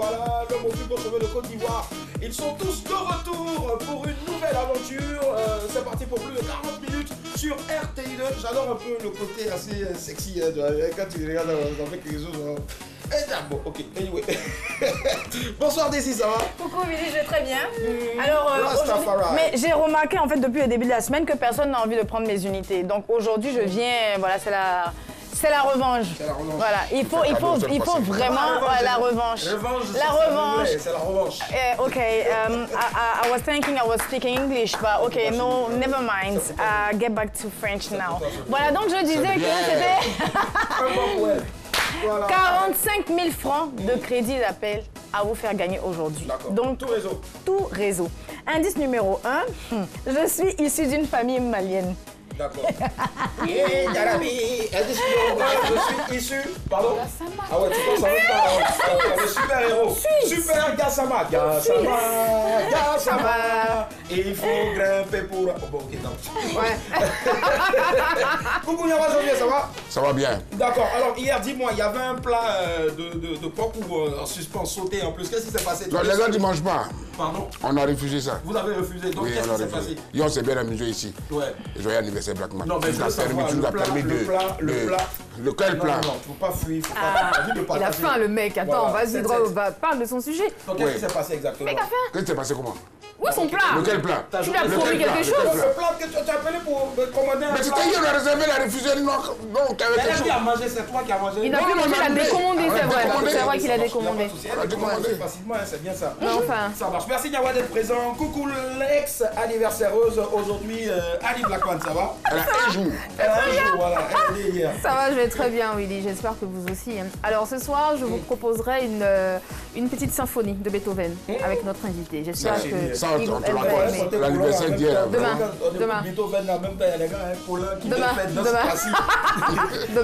voilà, l'homme au plus beau cheveu de Côte d'Ivoire. Ils sont tous de retour pour une nouvelle aventure. C'est parti pour plus de 40 minutes sur RTI2. J'adore un peu le côté assez sexy hein, quand tu regardes avec les autres. Bon, ok, anyway. Bonsoir Daisy, ça va? Coucou Willy, je vais très bien. Alors, mais j'ai remarqué en fait depuis le début de la semaine que personne n'a envie de prendre mes unités. Donc aujourd'hui, je viens, voilà, c'est la revanche. C'est la revanche. Voilà, il faut vraiment la revanche. La revanche. C'est la revanche. Okay, I was thinking I was speaking English, but okay, no, never mind. Get back to French now. Voilà, donc je disais que c'était... Voilà. 45 000 francs de crédit d'appel à vous faire gagner aujourd'hui. Donc, tout réseau. Tout réseau. Indice numéro 1, je suis issue d'une famille malienne. D'accord. Indice numéro 1, je suis issu. Pardon? Ah ouais, tu penses à le super héros. Super Gassama. Gassama. Et il faut grimper pour. Bon, ok, non. Ouais. Coucou Yawa Janvier, ça va? Ça va bien. D'accord, alors hier, dis-moi, il y avait un plat de porc ou en suspens sauté en plus. Qu'est-ce qui s'est passé? Non, les gars ne mangent pas. Pardon? On a refusé ça. Vous avez refusé, donc oui, qu'est-ce qui s'est passé? On s'est bien amusé ici. Ouais. Joyeux anniversaire Blackman. Non, mais je veux savoir, le plat. Lequel plat? Non, faut pas fuir, faut pas partager. Il a faim le mec, attends, Voilà, vas-y, parle de son sujet. Donc qu'est-ce qui s'est passé exactement? Mec a faim. Qu'est-ce qui s'est passé comment? Où est son plat? Lequel plat? Tu lui as promis quelque chose? Le plat que tu as appelé pour commander un plat. Mais c'était hier, on a réservé, la refusé, non, t'avais quelque chose. Qui a mangé, c'est toi qui as mangé. Il n'a plus mangé, il a décommandé, c'est vrai. C'est vrai qu'il a décommandé. Elle a décommandé facilement, c'est bien ça. Enfin. Ça marche. Merci Nyawa d'être présent. Coucou l'ex-anniversaireuse aujourd'hui, Annie Blackman, ça va? Elle a un jour. Elle a un jour, voilà. Elle est hier. Ça va, je vais très bien, Willy. J'espère que vous aussi. Alors ce soir, je vous proposerai une petite symphonie de Beethoven avec notre invité. J'espère que ça, elle on te va raconte. aimer. L'anniversaire d'hier. Demain. Beethoven, en même temps, il y a les gars, Paulin qui Demain.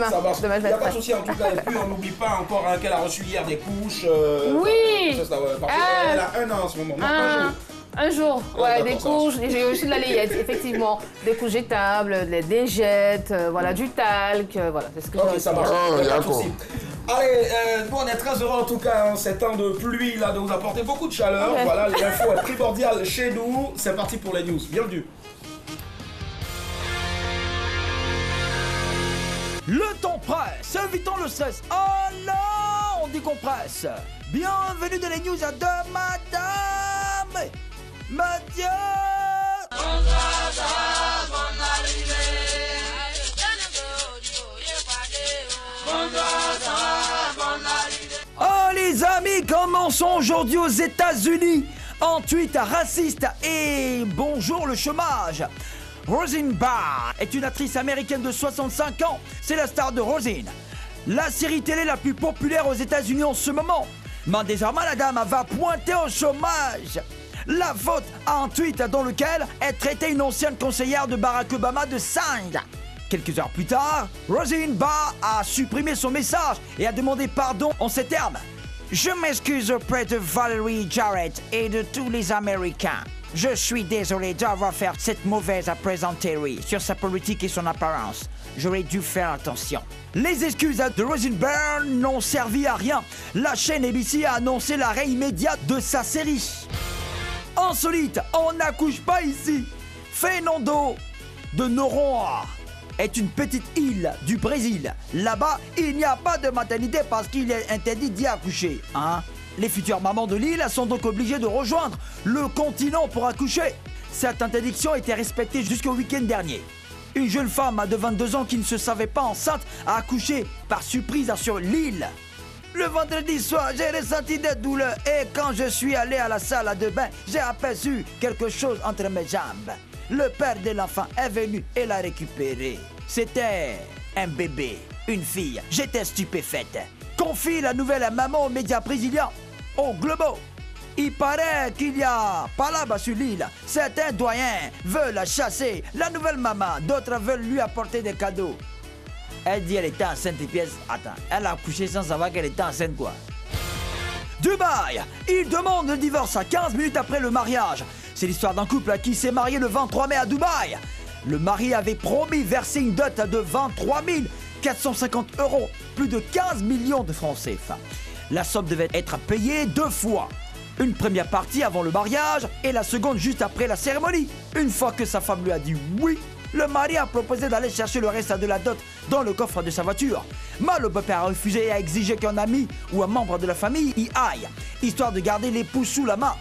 Ça marche. Demain, Il n'y a pas de souci en tout cas. Et puis on n'oublie pas encore qu'elle a reçu hier des couches. Oui. Parce qu'elle a 1 an en ce moment. Non, un jour. Un jour, ouais, des couches, j'ai aussi de la layette, effectivement. Des couches jetables, des lingettes, voilà, du talc, voilà, c'est ce que Ok, ça marche. D'accord. Allez, nous on est très heureux en tout cas en ces temps de pluie là de vous apporter beaucoup de chaleur. Okay. Voilà, l'info est primordiale chez nous. C'est parti pour les news. Bienvenue. Le temps presse, évitons le stress. Oh non, on décompresse. Bienvenue dans les news à deux, madame. Mathieu. Oh les amis, commençons aujourd'hui aux États-Unis. En tweet raciste et bonjour le chômage. Roseanne Barr est une actrice américaine de 65 ans. C'est la star de Roseanne, la série télé la plus populaire aux États-Unis en ce moment. Mais désormais, la dame va pointer au chômage. La faute à un tweet dans lequel elle traitait une ancienne conseillère de Barack Obama de singe. Quelques heures plus tard, Roseanne Barr a supprimé son message et a demandé pardon en ces termes. Je m'excuse auprès de Valerie Jarrett et de tous les Américains. Je suis désolé d'avoir fait cette mauvaise plaisanterie sur sa politique et son apparence. J'aurais dû faire attention. Les excuses de Roseanne Barr n'ont servi à rien. La chaîne ABC a annoncé l'arrêt immédiat de sa série. Insolite, on n'accouche pas ici. Fernando de Noronha est une petite île du Brésil. Là-bas, il n'y a pas de maternité parce qu'il est interdit d'y accoucher. Hein? Les futures mamans de l'île sont donc obligées de rejoindre le continent pour accoucher. Cette interdiction était respectée jusqu'au week-end dernier. Une jeune femme de 22 ans qui ne se savait pas enceinte a accouché par surprise sur l'île. Le vendredi soir, j'ai ressenti des douleurs et quand je suis allé à la salle de bain, j'ai aperçu quelque chose entre mes jambes. Le père de l'enfant est venu et l'a récupéré. C'était un bébé, une fille. J'étais stupéfaite. Confie la nouvelle maman aux médias brésiliens, au Globo. Il paraît qu'il y a pas là-bas sur l'île. Certains doyens veulent la chasser, la nouvelle maman. D'autres veulent lui apporter des cadeaux. Elle dit qu'elle était enceinte et puis elle a accouché sans savoir qu'elle était enceinte quoi. Dubaï, il demande le divorce à 15 minutes après le mariage. C'est l'histoire d'un couple qui s'est marié le 23 mai à Dubaï. Le mari avait promis verser une dot de 23 450 €, plus de 15 millions de francs CFA. La somme devait être payée 2 fois. Une première partie avant le mariage et la seconde juste après la cérémonie. Une fois que sa femme lui a dit oui, le mari a proposé d'aller chercher le reste de la dot dans le coffre de sa voiture. Mais le beau-père a refusé et a exigé qu'un ami ou un membre de la famille y aille, histoire de garder l'époux sous la main.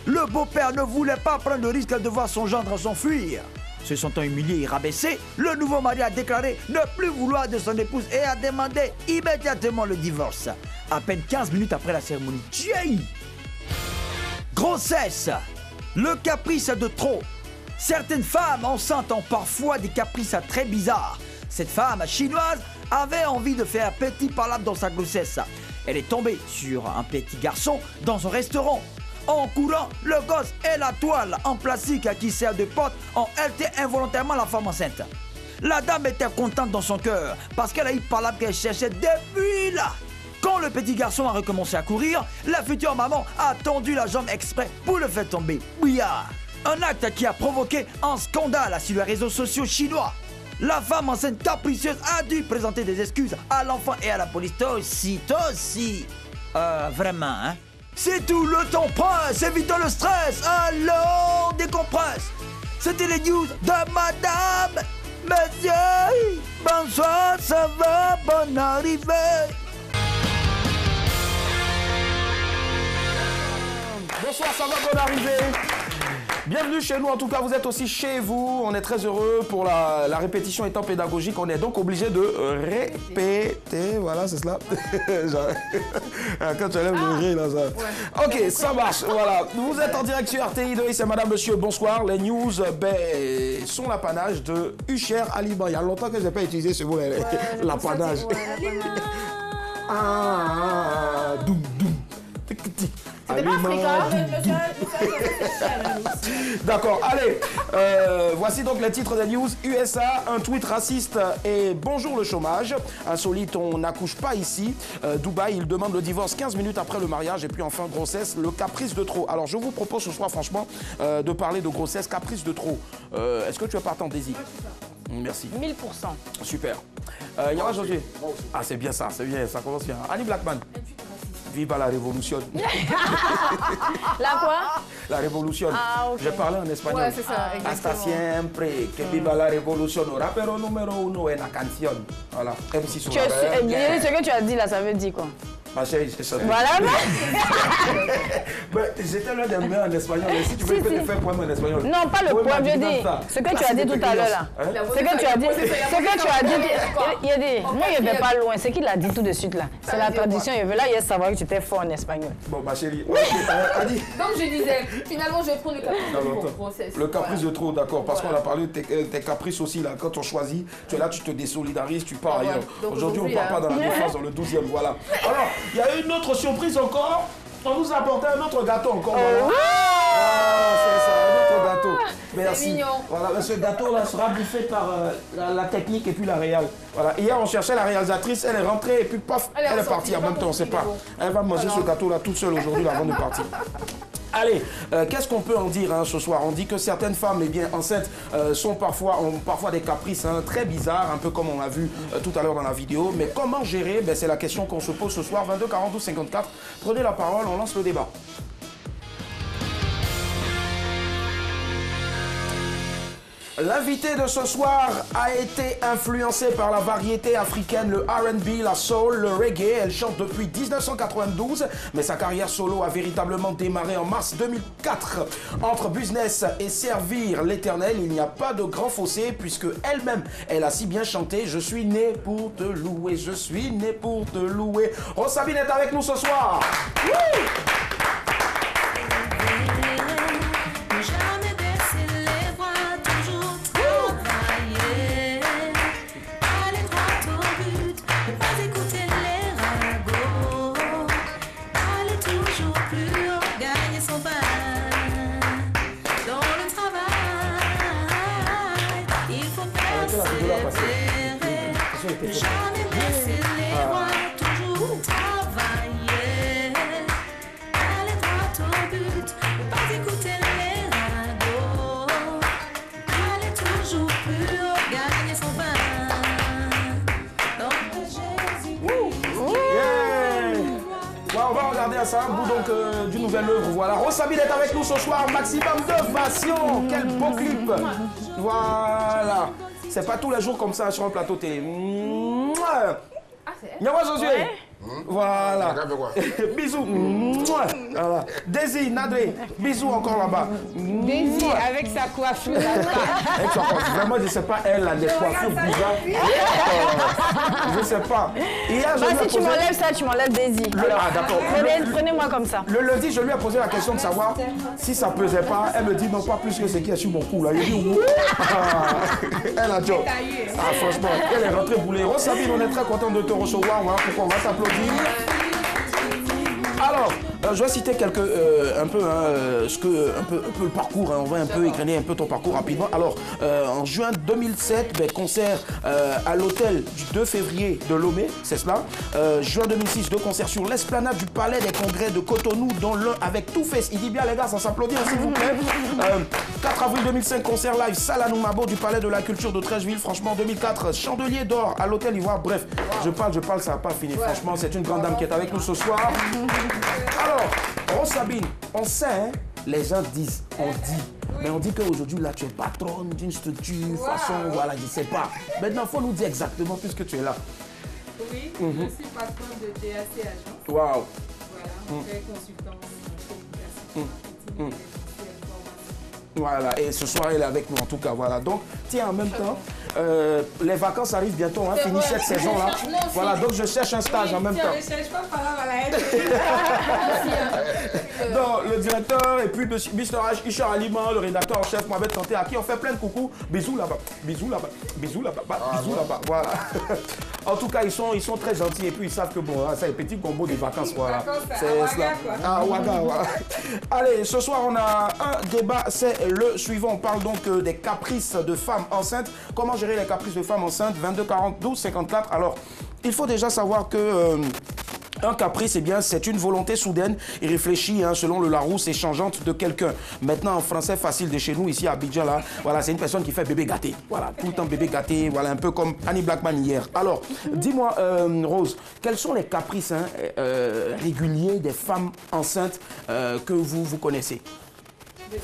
Le beau-père ne voulait pas prendre le risque de voir son gendre s'enfuir. Se sentant humilié et rabaissé, le nouveau mari a déclaré ne plus vouloir de son épouse et a demandé immédiatement le divorce. À peine 15 minutes après la cérémonie. Tchèi! Grossesse, le caprice de trop. Certaines femmes enceintes ont parfois des caprices très bizarres. Cette femme chinoise avait envie de faire petit palabre dans sa grossesse. Elle est tombée sur un petit garçon dans un restaurant. En courant, le gosse et la toile en plastique qui sert de porte ont heurté involontairement la femme enceinte. La dame était contente dans son cœur parce qu'elle a eu palabre qu'elle cherchait depuis là. Quand le petit garçon a recommencé à courir, la future maman a tendu la jambe exprès pour le faire tomber. Bouillard! Un acte qui a provoqué un scandale sur les réseaux sociaux chinois. La femme enceinte capricieuse a dû présenter des excuses à l'enfant et à la police. Toi aussi. Vraiment, hein? C'est tout, le temps presse, évitons le stress, allons décompresse. C'était les news de Madame. Monsieur, bonsoir, ça va, bonne arrivée. Bonsoir, ça va, bonne arrivée. Bienvenue chez nous, en tout cas vous êtes aussi chez vous, on est très heureux pour la répétition étant pédagogique, on est donc obligé de répéter, voilà c'est cela. Quand tu enlèves le ré là ça. Ok, ça marche, voilà. Vous êtes en direct sur RTI2, c'est Madame, Monsieur, bonsoir. Les news sont l'apanage de Usher Aliba. Il y a longtemps que je n'ai pas utilisé ce mot, l'apanage. Doum doum. C'était pas africain. D'accord, allez, voici donc les titres des news. USA, un tweet raciste et bonjour le chômage. Insolite, on n'accouche pas ici. Dubaï, il demande le divorce 15 minutes après le mariage. Et puis enfin, grossesse, le caprice de trop. Alors je vous propose ce soir franchement de parler de grossesse, caprice de trop. Est-ce que tu es partant, Daisy? Merci. 1000%. Super. Il y aura Josué. Ah c'est bien ça commence bien. Annie Blackman. Viva la révolution. La quoi? La révolution. Ah, ok. J'ai parlé en espagnol. Ouais, c'est ça, Hasta exactement. siempre, que viva la révolution. Rapero numéro 1 en la canción. Voilà. MC sur Ce que tu as dit là, ça veut dire quoi? Ma chérie, c'est ça. Voilà. J'étais l'un des meilleurs en espagnol. Si tu veux, je peux te faire poème en espagnol. Non, pas le poème, je dis. Ce que tu as dit tout à l'heure là. Ce que tu as dit. Il a dit. Moi, je ne vais pas loin. Ce qu'il a dit tout de suite là. C'est la tradition. Il veut là, il savoir que tu étais fort en espagnol. Bon, ma chérie. Adi. Donc je disais, finalement je vais prendre le caprice de trop. Grossesse. Le caprice de trop, d'accord. Parce qu'on a parlé de tes caprices aussi là. Quand on choisit, tu es là, tu te désolidarises, tu pars ailleurs. Aujourd'hui, on ne part pas dans la défense, dans le 12e. Voilà. Alors, il y a une autre surprise encore. On nous a apporté un autre gâteau encore. Voilà. Ah, c'est ça, un autre gâteau. Merci. mignon. Voilà, ce gâteau-là sera bouffé par la technique et puis la réal. Voilà. Hier, on cherchait la réalisatrice, elle est rentrée et puis paf, elle est partie en même temps, on ne sait pas. Elle va manger ce gâteau-là toute seule aujourd'hui avant de partir. Allez, qu'est-ce qu'on peut en dire ce soir? On dit que certaines femmes enceintes ont parfois des caprices très bizarres, un peu comme on l'a vu tout à l'heure dans la vidéo. Mais comment gérer? C'est la question qu'on se pose ce soir, 22 42 54. Prenez la parole, on lance le débat. L'invité de ce soir a été influencé par la variété africaine, le R&B, la soul, le reggae. Elle chante depuis 1992, mais sa carrière solo a véritablement démarré en mars 2004. Entre business et servir l'éternel, il n'y a pas de grand fossé puisque elle-même, elle a si bien chanté « Je suis né pour te louer, je suis né pour te louer ». Rosabine est avec nous ce soir. regarder à ça, un bout donc d'une nouvelle œuvre. Voilà, Rose Sabine est avec nous ce soir, maximum de passion. Quel beau clip. Voilà. C'est pas tous les jours comme ça sur un plateau télé. Yawa Josué. Voilà. Bisous. Voilà. Daisy, Nadré, bisous encore là-bas. Daisy avec sa coiffure. Avec sa coiffure. Vraiment, je ne sais pas, elle a des coiffures bizarres. Je ne sais pas. Hier, si tu m'enlèves ça, tu m'enlèves Daisy. Ah, d'accord. Prenez-moi comme ça. Le lundi, je lui ai posé la question de savoir si ça ne pesait pas. Elle me dit non, pas plus que ce qui est sur mon cou. Là. Il dit elle a dit. Ah, franchement, elle est rentrée boulée. Rose Sabine, on est très content de te recevoir. Voilà pourquoi on va t'applaudir. Alors, je vais citer quelques, un peu le parcours, hein, on va un peu égrener un peu ton parcours rapidement. Alors, en juin 2007, concert à l'hôtel du 2 février de Lomé, c'est cela. Juin 2006, 2 concerts sur l'esplanade du Palais des Congrès de Cotonou, dont l'un avec Two Face. Il dit bien les gars, ça s'applaudit, hein, s'il vous plaît. 4 avril 2005, concert live Salah Noumabo du Palais de la Culture de Trècheville. Franchement, 2004, Chandelier d'or à l'hôtel Ivoire. Bref, je parle, ça n'a pas fini. Franchement, c'est une grande dame qui est avec nous ce soir. Alors, Rose Sabine, on sait, hein, les gens disent, on dit, mais on dit qu'aujourd'hui, là, tu es patronne d'une structure, façon, voilà, je ne sais pas. Maintenant, il faut nous dire exactement puisque tu es là. Oui, je suis patronne de DAC Agence. Waouh. Voilà, on fait consultant en communication. Voilà, et ce soir, elle est avec nous en tout cas, voilà. Donc, tiens, en même temps, les vacances arrivent bientôt, hein, finis cette saison-là. Voilà, donc je cherche un stage en même temps. Je ne cherche pas par là, voilà. Donc, le directeur, et puis Mr. Ishar Aliment, le rédacteur en chef, Mohamed Santé, à qui on fait plein de coucou. Bisous là-bas, bisous là-bas, bisous là-bas, bisous là-bas, voilà. En tout cas, ils sont très gentils et puis ils savent que bon, c'est un petit combo des vacances, voilà. C'est cela. Ah, Ouaga, voilà. Allez, ce soir, on a un débat, c'est le suivant. On parle donc des caprices de femmes enceintes. Comment gérer les caprices de femmes enceintes? 22 40 12 54. Alors, il faut déjà savoir que un caprice, eh bien, c'est une volonté soudaine et réfléchie, hein, selon le Larousse et changeante de quelqu'un. Maintenant, en français facile de chez nous, ici à Abidjan, là, voilà, c'est une personne qui fait bébé gâté. Voilà, tout le temps bébé gâté, voilà, un peu comme Annie Blackman hier. Alors, dis-moi, Rose, quels sont les caprices réguliers des femmes enceintes que vous connaissez? Ça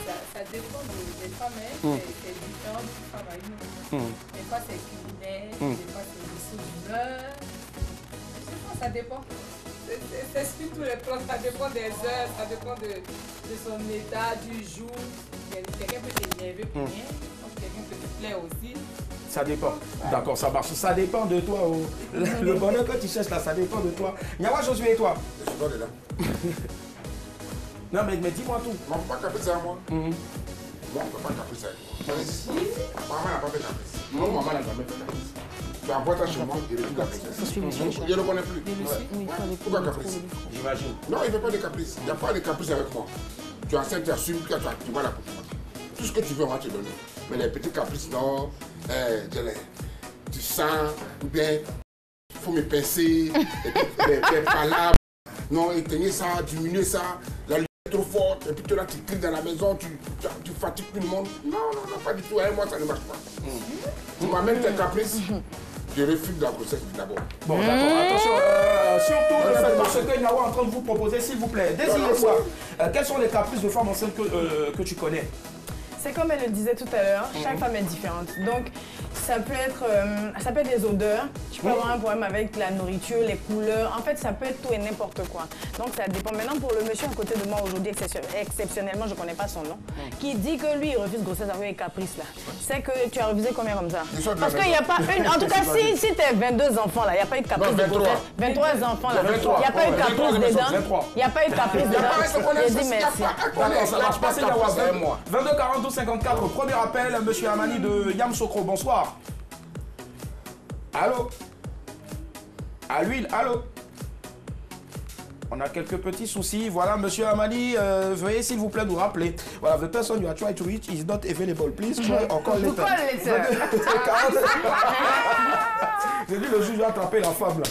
dépend des femmes, hein. C'est différent d'une femme à une autre. Des fois, c'est culinaire, des fois, c'est des sous d'humeur. Je sais pas, ça dépend. C'est sur tous les plans, ça dépend des heures, ça dépend de son état, du jour. Quelqu'un peut s'énerver pour rien, quelqu'un peut te plaire aussi. Ça dépend. D'accord, ça marche. Ça dépend de toi. Le bonheur que tu cherches là, ça dépend de toi. Yawa Josué et toi? Je suis pas dedans. Non, mais dis-moi tout. Non, pas caprice à moi. Non, on ne peut pas caprice à moi. Maman n'a pas fait caprice. Non, maman n'a jamais fait caprice. Tu envoies ta chez moi, il refuse la princesse. Je ne le connais plus. Pourquoi caprice? J'imagine. Non, il ne fait pas de caprice. Il n'y a pas de caprice avec moi. Tu es enceinte, tu assumes, tu vas la couche. Tout ce que tu veux, on va te donner. Mais les petits caprices, non, du sang, ou bien, il faut me pincer, les palabres. Non, éteigner ça, diminuer ça, la lumière est trop forte, et puis toi là tu cries dans la maison, tu fatigues tout le monde. Non, pas du tout, avec moi ça ne marche pas. Tu m'amènes tes caprices, je refuse la grossesse d'abord. Bon, d'accord, attention, surtout ne faites pas ce que Yawa est en train de vous proposer, s'il vous plaît. Désirez-toi, quels sont les caprices de femmes enceintes que tu connais? C'est comme elle le disait tout à l'heure, chaque femme est différente. Donc, ça peut être des odeurs. Tu peux avoir un problème avec la nourriture, les couleurs. En fait, ça peut être tout et n'importe quoi. Donc, ça dépend. Maintenant, pour le monsieur à côté de moi aujourd'hui, exceptionnellement, je ne connais pas son nom, qui dit que lui, il refuse grossesse avec les caprices là. C'est que tu as refusé combien comme ça? Parce qu'il n'y a pas une. En tout cas, si tu as 22 enfants là, il n'y a pas eu de caprice de grossesse. 23 enfants là. Il n'y a pas eu de caprice dedans. Il n'y a pas eu de caprice dedans. J'ai dit merci. D'accord, ça marche pas, c'est Yawa. 22 42 54, premier appel, monsieur Amani de Yamsokro, bonsoir. Allô? À l'huile, allô? On a quelques petits soucis. Voilà, monsieur Amani, veuillez s'il vous plaît nous rappeler. Voilà, the person you are trying to reach is not available. Please try encore later. J'ai dit le juge a attrapé la femme là.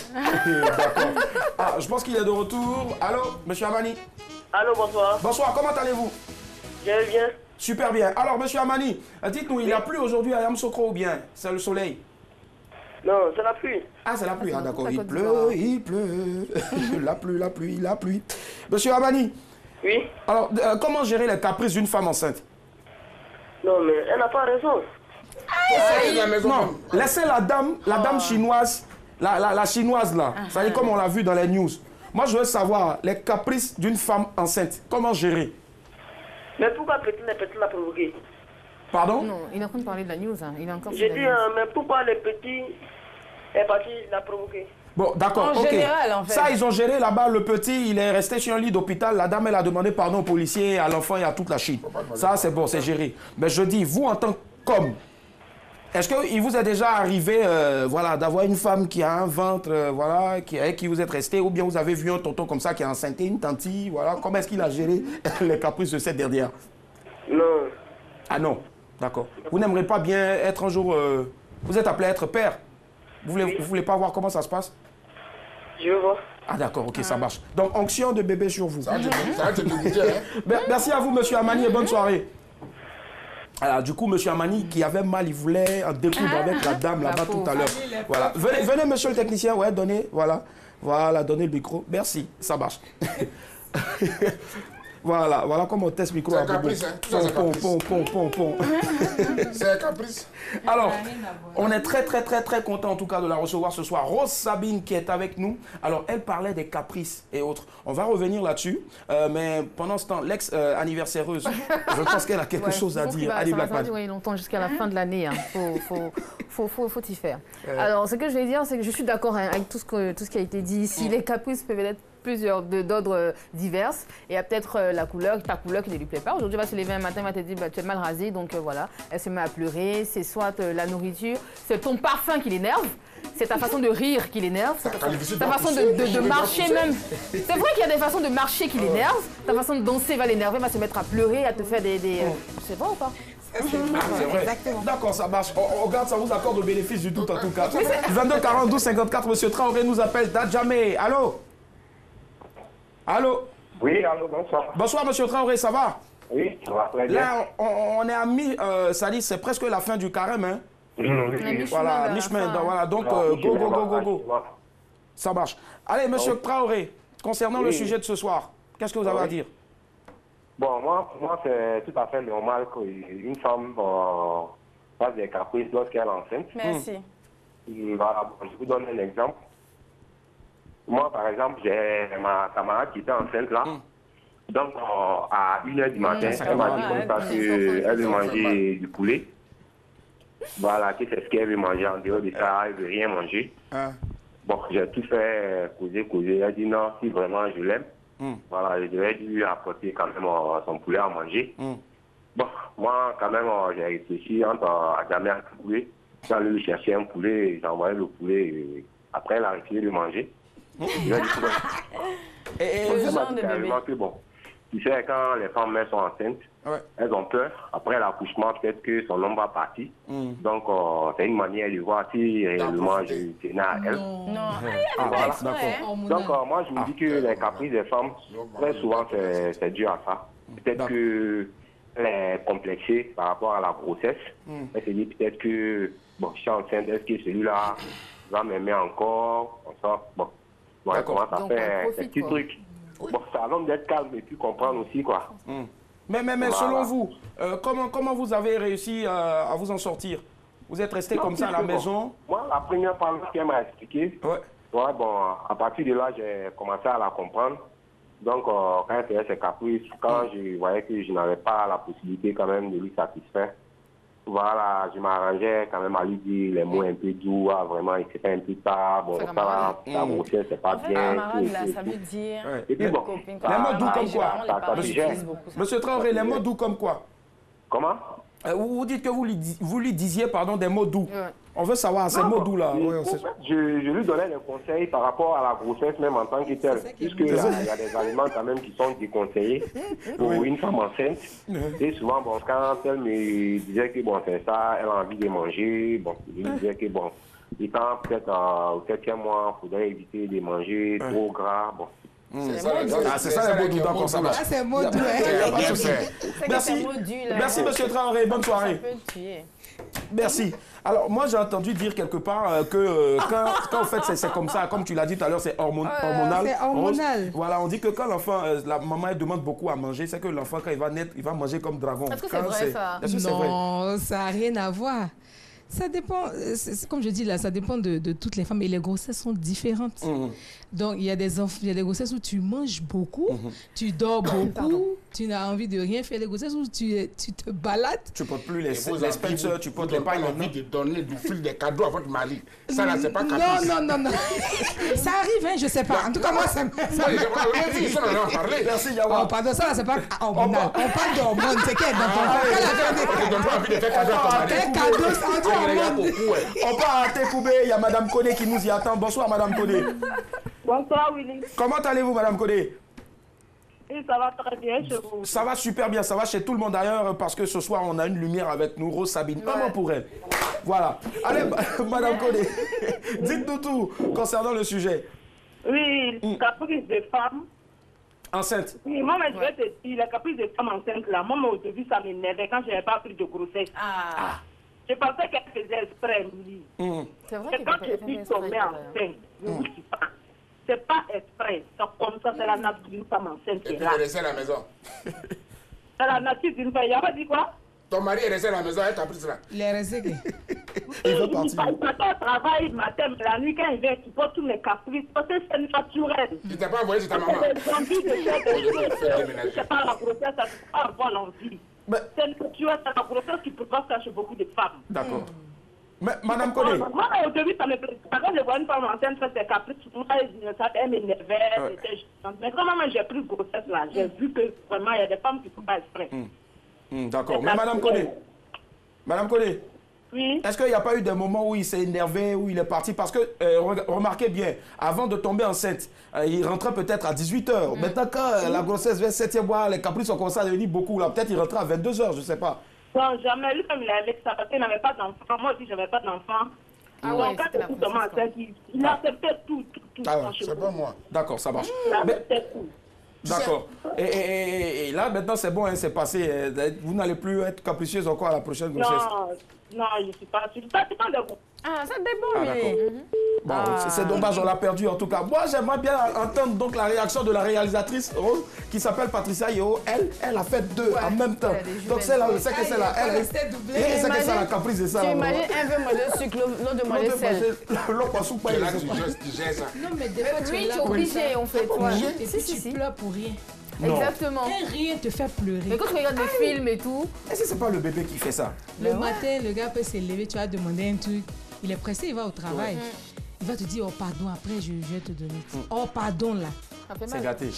D'accord. Ah, je pense qu'il est de retour. Allô, monsieur Amani? Allô, bonsoir. Bonsoir, comment allez-vous? Bien, bien. Super bien. Alors, monsieur Amani, dites-nous, il n'y a plus aujourd'hui à Yamsokro ou bien? C'est le soleil? Non, c'est la pluie. Ah, c'est la pluie. Ah, d'accord. la Il Côte d'Ivoire. pleut, il pleut. La pluie, la pluie, la pluie. Monsieur Amani, Oui. alors, comment gérer les caprices d'une femme enceinte? Non, mais elle n'a pas raison. La maison. Non, laissez la dame chinoise, la chinoise là. Ça y est, comme on l'a vu dans les news. Moi, je veux savoir les caprices d'une femme enceinte. Comment gérer? Mais pourquoi les petits l'a provoqué? Pardon? Non, il est en train de parler de la news. Hein. Il est encore J'ai sur dit, la news. mais pourquoi les petits est parti l'a provoqué? Bon, d'accord, En ok. général, en fait. Ça, ils ont géré là-bas. Le petit, il est resté sur un lit d'hôpital. La dame, elle a demandé pardon aux policiers, à l'enfant et à toute la Chine. Ça, c'est bon, c'est géré. Mais je dis, vous, en tant qu'homme, est-ce qu'il vous est déjà arrivé voilà, d'avoir une femme qui a un ventre, voilà, avec qui vous êtes resté, ou bien vous avez vu un tonton comme ça qui a enceinté une tante, voilà, comment est-ce qu'il a géré les caprices de cette dernière? Non. Ah non, d'accord. Vous n'aimeriez pas bien être un jour... vous êtes appelé à être père. Vous voulez pas voir comment ça se passe? Je veux voir. Ah d'accord, ok, ça marche. Donc, onction de bébé sur vous. Ça va te dégoûter, hein. Merci à vous, monsieur Amani, et bonne soirée. Alors, du coup, monsieur Amani, qui avait mal, il voulait en découdre avec la dame là-bas tout à l'heure. Voilà. Venez, monsieur le technicien, ouais, donnez, voilà. Voilà, donnez le micro. Merci, ça marche. Voilà, voilà comment on teste le micro. C'est un caprice, hein. Tout ça, c'est un caprice. C'est un caprice. Alors, on est très content en tout cas de la recevoir ce soir. Rose Sabine qui est avec nous. Alors, elle parlait des caprices et autres. On va revenir là-dessus. Mais pendant ce temps, l'ex-anniversaireuse, je pense qu'elle a quelque chose à dire. Ali Ça va Blackman. durer longtemps jusqu'à la fin de l'année. Hein. Faut y faire. Alors, ce que je vais dire, c'est que je suis d'accord hein, avec tout ce qui a été dit ici. Les caprices peuvent être plusieurs d'ordres divers. Et il y a peut-être ta couleur qui ne lui plaît pas. Aujourd'hui, elle va se lever un matin, elle va te dire tu es mal rasé, donc voilà. Elle se met à pleurer. C'est soit la nourriture, c'est ton parfum qui l'énerve. C'est ta façon de rire qui l'énerve, c'est ta façon de marcher même. C'est vrai qu'il y a des façons de marcher qui l'énervent. Ta façon de danser va l'énerver, va se mettre à pleurer, à te faire des... C'est vrai ou pas? C'est vrai. D'accord, ça marche. On regarde, ça vous accorde le bénéfice du doute en tout cas. 22 40 12 54, monsieur Traoré nous appelle d'Adjamé. Allô? Allô? Oui, allô, bonsoir. Bonsoir, monsieur Traoré, ça va? Oui, ça va très bien. Là, on est à ça dit, c'est presque la fin du carême, hein? Voilà, mi-chemin. Voilà, donc, go. Ça marche. Allez, monsieur Traoré, concernant le sujet de ce soir, qu'est-ce que vous avez à dire? Bon, moi c'est tout à fait normal qu'une femme fasse des caprices lorsqu'elle est enceinte. Merci. Voilà, je vous donne un exemple. Moi, par exemple, j'ai ma camarade qui était enceinte là. Donc, à 1h du matin, elle m'a dit comme ça qu'elle veut manger du poulet. Voilà, que c'est ce qu'elle veut manger. En dehors de ça, elle ne veut rien manger. Bon, j'ai tout fait causer. Elle a dit non, si vraiment je l'aime, voilà, je devais lui apporter quand même son poulet à manger. Bon, moi, quand même, j'ai réfléchi entre Adjamé et un poulet. J'ai allé lui chercher un poulet, j'ai envoyé le poulet. Et après, elle a refusé de manger. Bon, tu sais, quand les femmes sont enceintes, elles ont peur. Après l'accouchement, peut-être que son homme va partir. Donc, c'est une manière de voir si réellement je tenais à elle. Voilà. Donc, moi, je me dis que les caprices des femmes, très souvent, c'est dû à ça. Peut-être que elle est complexée par rapport à la grossesse. Elle se dit peut-être que, bon, je suis enceinte, est-ce que celui-là va m'aimer encore? Bon. Ouais, comment ça fait ces petits trucs. Bon, ça va d'être calme et puis comprendre aussi, quoi. Mais voilà. Selon vous, comment vous avez réussi à vous en sortir? Vous êtes resté comme ça à la maison? Moi, la première fois qu'elle m'a expliqué, bon, à partir de là, j'ai commencé à la comprendre. Donc, quand elle faisait ses caprices, quand je voyais que je n'avais pas la possibilité quand même de lui satisfaire, voilà, je m'arrangeais quand même à lui dire les mots un peu doux, vraiment, il s'est fait un peu tard, bon, ça va, la grossesse, c'est pas bien. Camarade, là, ça veut dire... Et puis bon, les mots doux comme quoi? Monsieur Traoré, les mots doux comme quoi? Comment? Vous dites que vous lui disiez pardon, des mots doux. On veut savoir ces mots doux là. Je lui donnais des conseils par rapport à la grossesse même en tant que telle. Puisqu'il y a des aliments quand même qui sont déconseillés pour une femme enceinte. Et souvent, bon, quand elle me disait que bon, c'est ça, elle a envie de manger, bon, je lui disais que bon, étant peut-être au 7e mois, il faudrait éviter de manger trop gras. Bon. C'est ça les mots doux, d'accord, ça va. C'est mot doux. Merci, monsieur Traoré. Bonne soirée. Merci. Alors, moi, j'ai entendu dire quelque part que quand en fait, c'est comme ça, comme tu l'as dit tout à l'heure, c'est hormonal. C'est hormonal. Voilà, on dit que quand l'enfant, la maman, elle demande beaucoup à manger, c'est que l'enfant, quand il va naître, il va manger comme dragon. Est-ce que c'est vrai, ça? Non, ça n'a rien à voir. Ça dépend, comme je dis là, ça dépend de toutes les femmes et les grossesses sont différentes. Donc, il y a des grossesses où tu manges beaucoup, tu dors beaucoup, tu n'as envie de rien faire. Les grossesses où tu te balades. Tu portes plus les Spencer, tu portes les pailles. Vous avez envie de donner du fil des cadeaux à votre mari. Ça, là, c'est pas caprice. Non. Ça arrive, hein, je sais pas. En tout cas, moi, ça me... Ils en ont parlé. Merci, Yawa. Oh, pardon, ça, là, c'est pas hormonal. On parle d'hormones, c'est qu'elle dans on part à Tekoubé, il y a Madame Kodé qui nous y attend. Bonsoir Madame Kodé. Bonsoir Willy. Comment allez-vous Madame Kodé? Oui, ça va très bien chez vous. Ça va super bien, ça va chez tout le monde d'ailleurs parce que ce soir on a une lumière avec nous, Rose Sabine. Un mot pour elle. Voilà. Allez Madame Kodé, dites-nous tout concernant le sujet. Oui, caprice des femmes. Enceinte. Oui, moi, je vais te dire, les caprices des femmes enceintes là, moi au début ça m'énervait quand je n'avais pas pris de grossesse. Je pensais qu'elle faisait exprès, oui. C'est vrai que quand je suis tombée enceinte, je vous dis pas. C'est pas exprès. C'est comme ça, c'est la nature d'une femme enceinte qui est là. Et puis, elle est restée à la maison. C'est la nature d'une femme. Il n'y a pas dit quoi? Ton mari est resté à la maison, elle t'a pris cela. Il est resté. Il veut partir. Il part au travail le matin, mais la nuit quand il vient, il porte tous mes caprices. Parce que c'est naturel. Tu t'es pas envoyé sur ta maman. C'est envie de faire des choses. C'est pas la grossesse, ça ne peut pas avoir l'envie. C'est naturel, c'est la grossesse qui peut pas faire chez beaucoup de femmes. D'accord. Mais Madame Kodé. Moi, au début, ça me plaît. Quand je vois une femme enceinte faire ses caprices, moi, elle m'énervait. Mais quand même, j'ai pris grossesse là, j'ai vu que vraiment, il y a des femmes qui ne font pas exprès. D'accord. Mais Madame Kodé. Oui. Est-ce qu'il n'y a pas eu des moments où il s'est énervé, où il est parti? Parce que, remarquez bien, avant de tomber enceinte, il rentrait peut-être à 18h. Maintenant, quand la grossesse vers 7e mois, les caprices ont commencé à devenir beaucoup. Peut-être il rentrait à 22h, je ne sais pas. Non, jamais. Lui, comme il avait ça, parce qu'il n'avait pas d'enfant. Moi aussi, je n'avais pas d'enfant. Donc, quand il était enceinte, il acceptait tout. C'est pas moi. D'accord, ça marche. Il acceptait tout. D'accord. Et là, maintenant, c'est bon, hein, c'est passé. Vous n'allez plus être capricieuse encore à la prochaine grossesse. Non, je ne suis pas sûre. Ça dépend de vous. Ça dépend, oui. Bon, c'est dommage, on l'a perdu en tout cas. Moi, j'aimerais bien entendre donc la réaction de la réalisatrice Rose, qui s'appelle Patricia Yeo. Elle a fait deux en même temps. Donc celle-là, je sais que celle-là, elle c'est que c'est la caprice de ça. Tu imagines un veut manger le sucre, l'autre de manger le sel. L'autre pas soupe, pas il gères ça. Non, mais des fois, tu es obligé, en fait. Tu pleures pour rien. Non. Exactement. Et rien te fait pleurer. Mais quand tu regardes des films et tout... Est-ce que c'est pas le bébé qui fait ça? Le matin, le gars peut s'élever, tu vas demander un truc. Il est pressé, il va au travail. Il va te dire, oh pardon, après je vais te donner. Oh pardon là. C'est gâté.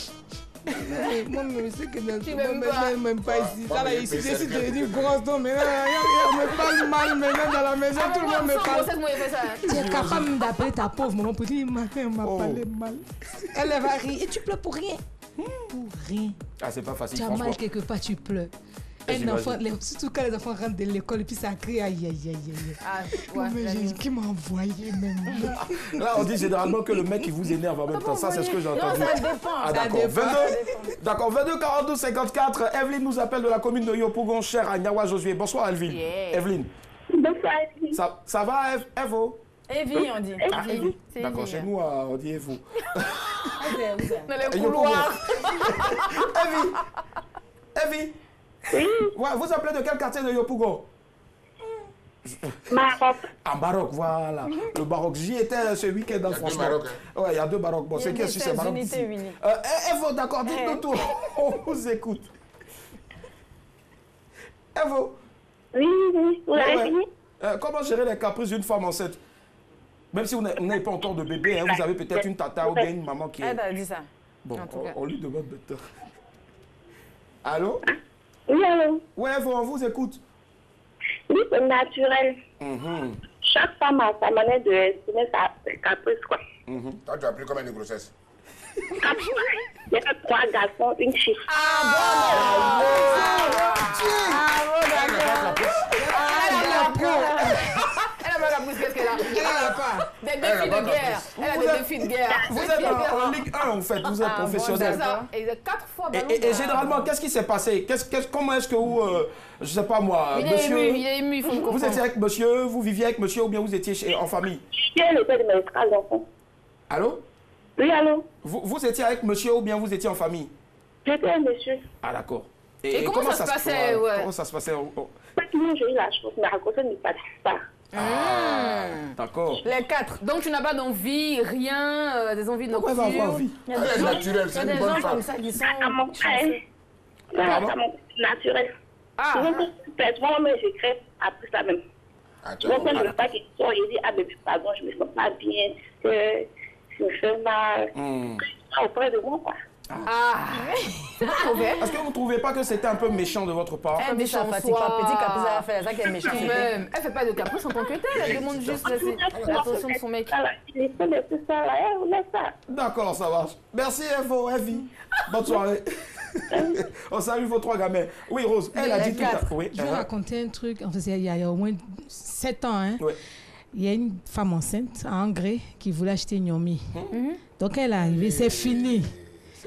Moi, je sais que je même pas ici. Ça là, ici, je suis devenu grosse. Donc maintenant, on me parle mal maintenant dans la maison. Tout le monde me parle. Tu es capable d'appeler ta pauvre maman pour dire, elle m'a parlé mal. Elle va rire. Et tu pleures pour rien. Pour rien. Ah, c'est pas facile. Tu as mal quelque part, tu pleures. Un enfant, surtout quand les enfants rentrent de l'école et puis ça crie aïe aïe aïe aïe. Qui m'a envoyé même. Là, on dit généralement que le mec il vous énerve en même temps. Ça, c'est ce que j'ai entendu. Non, ça dépend. Ah, d'accord. 22 42 54. Evelyne nous appelle de la commune de Yopougon, chère à Nyawa Josué. Bonsoir, Evelyne. Evelyne. Bonsoir, Evelyne. Ça va, Evo? Evie, on dit. Evie. D'accord, chez nous, on dit Evo. Dans les couloirs. Evie. Oui. Ouais, vous appelez de quel quartier de Yopougon? Maroc. À Maroc, voilà. Le Maroc. J'y étais ce week-end dans franchement. Ouais, il y a deux Maroc. Bon, c'est qui est-ce que c'est Maroc ici? Evo, d'accord, dites-nous tout. On vous écoute. Evo. Oui, vous avez fini? Comment gérer les caprices d'une femme enceinte? Même si vous n'avez pas encore de bébé, hein, vous avez peut-être une tata ou bien une maman qui est... Elle a dit ça. Bon, on lui demande maintenant. Allô? Oui, allô? Oui, on vous écoute. Oui, c'est naturel. Chaque femme a sa manière de exprimer sa caprice, quoi. Toi, tu as pris combien de grossesse? Il y a 3 garçons, une fille. Elle a pas la pousse, qu'est-ce qu'elle a? Elle a pas. Des filles guerre. Elle a des défis de guerre. Vous êtes en Ligue 1 en fait, vous êtes professionnel. Et 4 fois Et généralement, qu'est-ce qui s'est passé? Comment est-ce que vous, je sais pas moi, monsieur... Il est ému, il faut le comprendre. Vous étiez avec monsieur, vous viviez avec monsieur ou bien vous étiez en famille? J'étais le père de mes 3 enfants. Allô? Oui, allô? Vous étiez avec monsieur ou bien vous étiez en famille? J'étais un monsieur. Ah d'accord. Et comment ça se passait? Comment ça se passait? Pratiquement, j'ai eu la chance, mais à côté ne passe pas. D'accord. Les 4. Donc tu n'as pas d'envie, rien, des envies de Pourquoi elle va avoir envie? Elle est naturelle, c'est une bonne femme. Ça qui sont À mon frère, ça mon naturel. Souvent, mais j'écris après ça même. Donc, quand je ne veux pas qu'il soit, il dit, ah, mais pardon, je ne me sens pas bien, je me fais mal. Auprès de moi, quoi. C'est pas mauvais. Est-ce que vous ne trouvez pas que c'était un peu méchant de votre part? Elle dit ça, Fatipa, petit caprice, elle a fait ça qui est méchant. Même. Elle fait pas de caprice en tant que telle, elle demande juste l'attention de son mec. Il fait de tout ça, là, elle laisse ça. D'accord, ça marche. Merci, Evo, Evie. Bonne soirée. On salue vos 3 gamins. Oui, Rose, elle a dit tout à l'heure. Je vais raconter un truc. En fait, il y a au moins 7 ans. Hein. Ouais. Il y a une femme enceinte à Angers qui voulait acheter une Yomi. Donc elle est arrivée, c'est fini.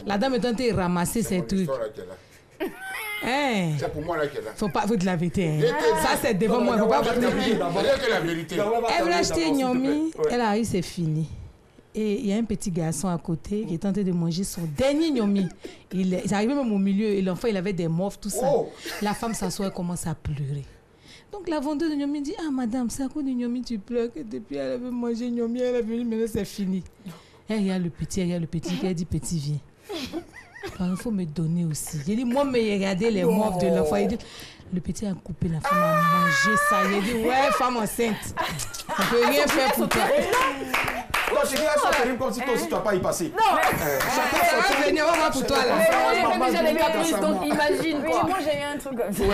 La dame est en train de ramasser ses trucs. C'est pour moi là qu'elle a. Faut pas vous de la vérité. Hein. Ça c'est devant moi. Faut pas vous que la vérité. Elle voulait acheter une Yomi. Elle arrive, c'est fini. Et il y a un petit garçon à côté qui est en train de manger son dernier Yomi. Il est arrivé même au milieu et l'enfant il avait des morphes, tout ça. La femme s'assoit et commence à pleurer. Donc la vendeuse de Nyomi dit, ah madame, c'est à cause de Nyomi tu pleures que depuis elle avait mangé Nyomi, elle est venue, maintenant c'est fini. Elle regarde le petit, elle dit, petit viens. Il faut me donner aussi. J'ai dit, moi, mais regardez les morphes de l'enfant. Il dit, le petit a coupé, la femme a mangé ça. Il dit, ouais, femme enceinte. On ne peut rien faire pour toi. Non, je dirais ça terrible comme si toi aussi tu n'as pas y passé. Non, chacun venir voir pour toi là. Mais déjà les caprices, donc imagine quoi. Moi j'ai eu un truc comme ça.